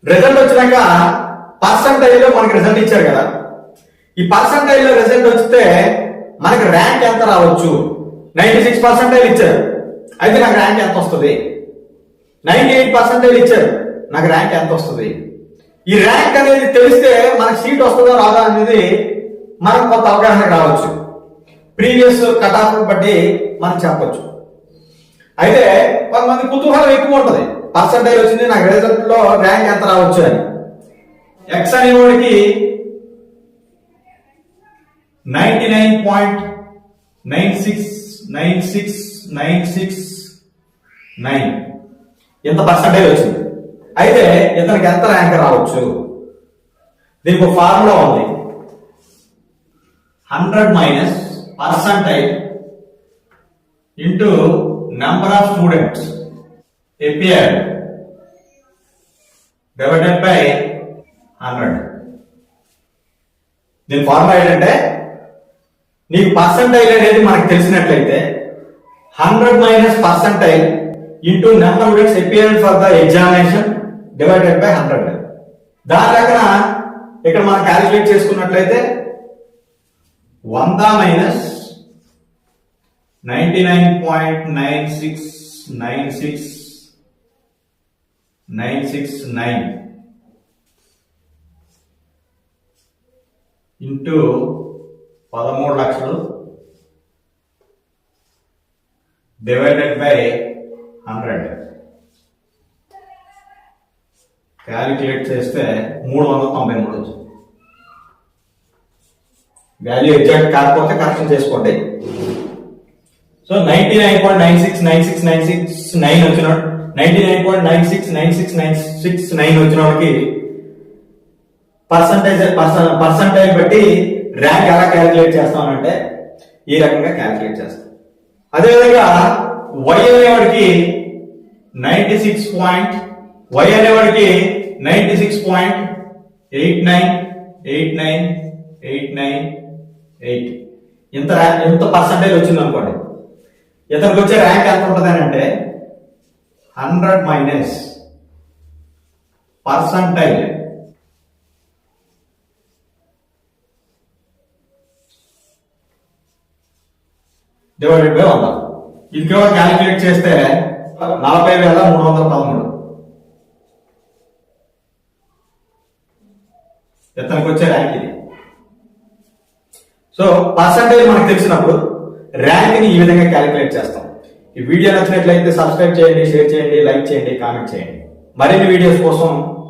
Result వచ్చినాక percentile లో మనకి రిజల్ట్ ఇచ్చారు కదా, ఈ పర్సంటైల్ లో రిజల్ట్ వస్తే మనకి ర్యాంక్ ఎంత రావచ్చు? 96% ఇచ్చారు, అయితే నాకు ర్యాంక్ ఎంత వస్తుంది? 98% ఇచ్చారు, నాకు ర్యాంక్ ఎంత వస్తుంది? ఈ ర్యాంక్ అనేది తెలిస్తే మనకు సీట్ వస్తుందా రాదా అనేది మనకు కొంత అవగాహన రావచ్చు. ప్రీవియస్ కట్ ఆఫ్ బట్టి మనం చెప్పొచ్చు. అయితే కొంతమంది కుతూహలం ఎక్కువ ఉంటుంది, పర్సంటైల్ వచ్చింది నాకు రిజల్ట్ లో ర్యాంక్ ఎంత రావచ్చు అని. ఎక్స్ అనేవాడికి 99.96969699 ఇంత పర్సంటైల్ వచ్చింది. అయితే ఇతనికి ఎంత ర్యాంక్ రావచ్చు? దీనికి ఒక ఫార్ములా ఉంది. 100 minus percentile into number of students appeared divided by 100. దీని ఫార్ములా ఏంటంటే, నీకు పర్సంటైల్ అనేది మనకు తెలిసినట్లయితే 100 minus percentile into number of students appeared for the examination divided by 100. దాని దగ్గర ఇక్కడ మనం క్యాలిక్యులేట్ చేసుకున్నట్లయితే 100 మైనస్ 99.96969699 ఇంటూ 13 లక్షలు డివైడెడ్ బై 100 క్యాలిక్యులేట్ చేస్తే 393 వచ్చింది. వాల్యూ ఎగ్జాక్ట్ కాకపోతే కరెక్షన్ చేసుకోండి. సో 99.96969699 వచ్చినాడు, 99.96969699 వచ్చిన వాళ్ళకి పర్సంటైల్ బట్టి ర్యాంక్ ఎలా క్యాలిక్యులేట్ చేస్తామంటే ఈ రకంగా క్యాలిక్యులేట్ చేస్తాం. అదేవిధంగా వై అనేవాడికి 96.89898988 ఇంత పర్సంటైల్ వచ్చింది అనుకోండి. ఇతనికి వచ్చే ర్యాంక్ ఎంత ఉంటుంది అని అంటే 100 మైనస్ పర్సంటైల్ డివైడెడ్ బై 100. ఇది కేవలం క్యాలిక్యులేట్ చేస్తే 40,313 ఇతనికి వచ్చే ర్యాంక్ ఇది. సో పర్సంటేజ్ మనకు తెలిసినప్పుడు ర్యాంక్ ని ఈ విధంగా క్యాలిక్యులేట్ చేస్తాం. ఈ వీడియో నచ్చినట్లయితే సబ్స్క్రైబ్ చేయండి, షేర్ చేయండి, లైక్ చేయండి, కామెంట్ చేయండి. మరిన్ని వీడియోస్ కోసం